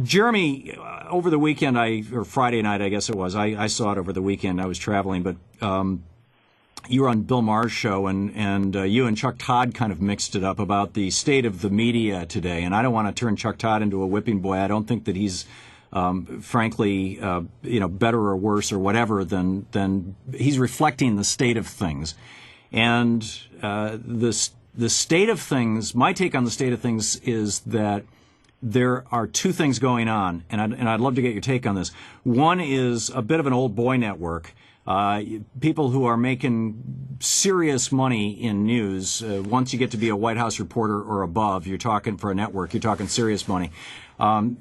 Jeremy, over the weekend, or Friday night, I guess it was, I saw it over the weekend. I was traveling, but you were on Bill Maher's show, and you and Chuck Todd kind of mixed it up about the state of the media today. And I don't want to turn Chuck Todd into a whipping boy. I don't think that he's, frankly, better or worse or whatever than he's reflecting the state of things. And the state of things, my take on the state of things is that there are two things going on, and I'd love to get your take on this. One is a bit of an old boy network. People who are making serious money in news. Once you get to be a White House reporter or above, you're talking for a network. You're talking serious money.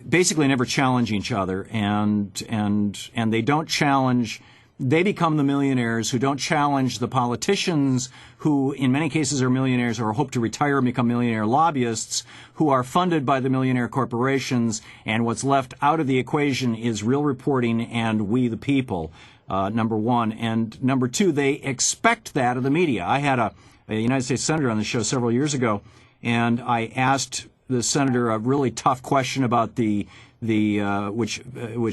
Basically, never challenge each other, and they don't challenge. They become the millionaires who don't challenge the politicians who, in many cases, are millionaires or hope to retire and become millionaire lobbyists who are funded by the millionaire corporations. And what's left out of the equation is real reporting and we the people, number one. And number two, they expect that of the media. I had a United States senator on the show several years ago, and I asked the senator a really tough question about which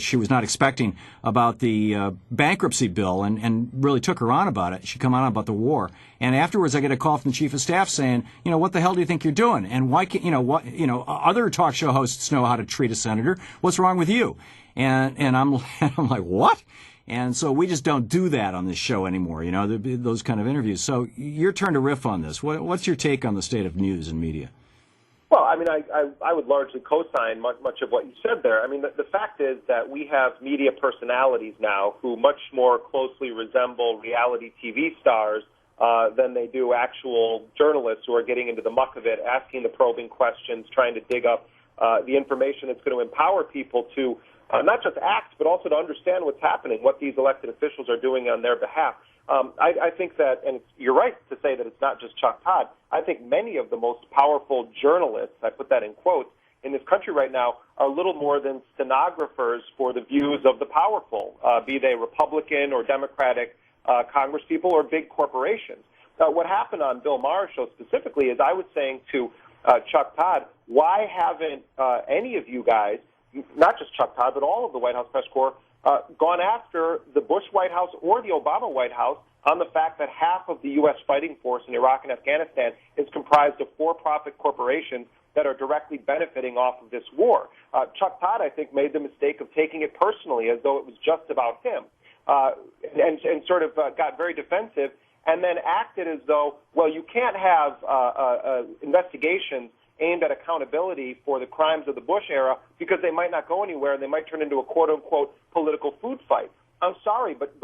she was not expecting, about the bankruptcy bill, and really took her on about it. She come on about the war, and afterwards I get a call from the chief of staff saying, what the hell do you think you're doing? And why can't other talk show hosts know how to treat a senator? What's wrong with you? And I'm like, what? And so we just don't do that on this show anymore. Those kind of interviews. So your turn to riff on this. What's your take on the state of news and media? Well, I mean, I would largely co-sign much of what you said there. I mean, the fact is that we have media personalities now who much more closely resemble reality TV stars than they do actual journalists who are getting into the muck of it, asking the probing questions, trying to dig up the information that's going to empower people to not just act, but also to understand what's happening, what these elected officials are doing on their behalf. I think that, and you're right to say that it's not just Chuck Todd. I think many of the most powerful journalists, I put that in quotes, in this country right now are little more than stenographers for the views of the powerful, be they Republican or Democratic congresspeople or big corporations. What happened on Bill Maher's show specifically is I was saying to Chuck Todd, why haven't any of you guys, not just Chuck Todd, but all of the White House press corps, gone after the Bush White House or the Obama White House on the fact that half of the U.S. fighting force in Iraq and Afghanistan is comprised of for-profit corporations that are directly benefiting off of this war. Chuck Todd, I think, made the mistake of taking it personally as though it was just about him and sort of got very defensive and then acted as though, well, you can't have investigations aimed at accountability for the crimes of the Bush era because they might not go anywhere and they might turn into a quote-unquote political food fight. I'm sorry, but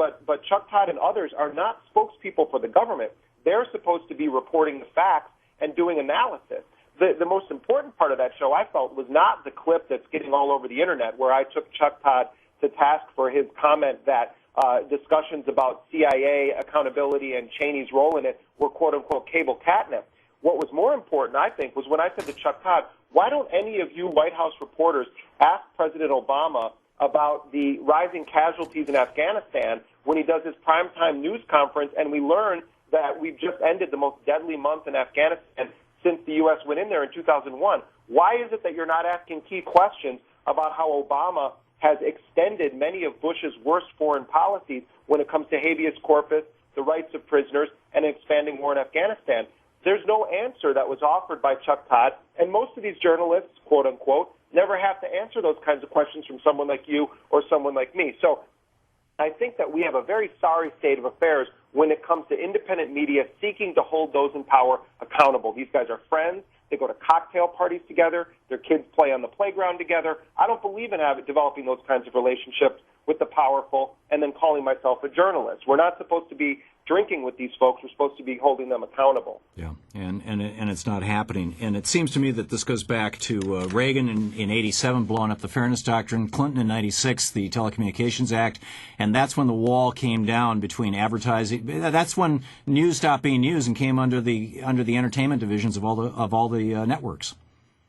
Chuck Todd and others are not spokespeople for the government. They're supposed to be reporting the facts and doing analysis. The most important part of that show, I felt, was not the clip that's getting all over the Internet where I took Chuck Todd to task for his comment that discussions about CIA accountability and Cheney's role in it were quote-unquote cable catnip. What was more important, I think, was when I said to Chuck Todd, why don't any of you White House reporters ask President Obama about the rising casualties in Afghanistan when he does his primetime news conference and we learn that we've just ended the most deadly month in Afghanistan since the U.S. went in there in 2001. Why is it that you're not asking key questions about how Obama has extended many of Bush's worst foreign policies when it comes to habeas corpus, the rights of prisoners, and expanding war in Afghanistan? There's no answer that was offered by Chuck Todd, and most of these journalists, quote-unquote, never have to answer those kinds of questions from someone like you or someone like me. So I think that we have a very sorry state of affairs when it comes to independent media seeking to hold those in power accountable. These guys are friends. They go to cocktail parties together. Their kids play on the playground together. I don't believe in developing those kinds of relationships with the powerful and then calling myself a journalist. We're not supposed to be drinking with these folks. We're supposed to be holding them accountable. Yeah, and it's not happening. And it seems to me that this goes back to Reagan in 87 blowing up the Fairness Doctrine, Clinton in 96, the Telecommunications Act, and that's when the wall came down between advertising. That's when news stopped being news and came under the entertainment divisions of all the networks.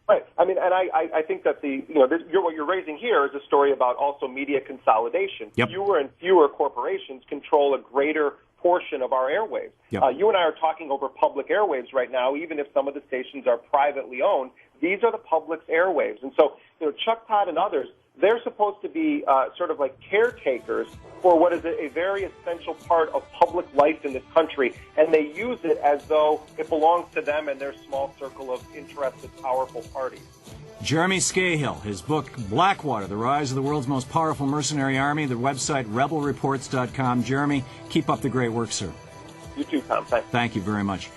Right. I mean, and I think that what you're raising here is a story about also media consolidation. Yep. Fewer and fewer corporations control a greater portion of our airwaves. Yep. You and I are talking over public airwaves right now, even if some of the stations are privately owned. These are the public's airwaves. And so, Chuck Todd and others, they're supposed to be sort of like caretakers for what is a very essential part of public life in this country, and they use it as though it belongs to them and their small circle of interested, powerful parties. Jeremy Scahill, his book Blackwater, The Rise of the World's Most Powerful Mercenary Army, the website rebelreports.com. Jeremy, keep up the great work, sir. You too, Thom. Thanks. Thank you very much.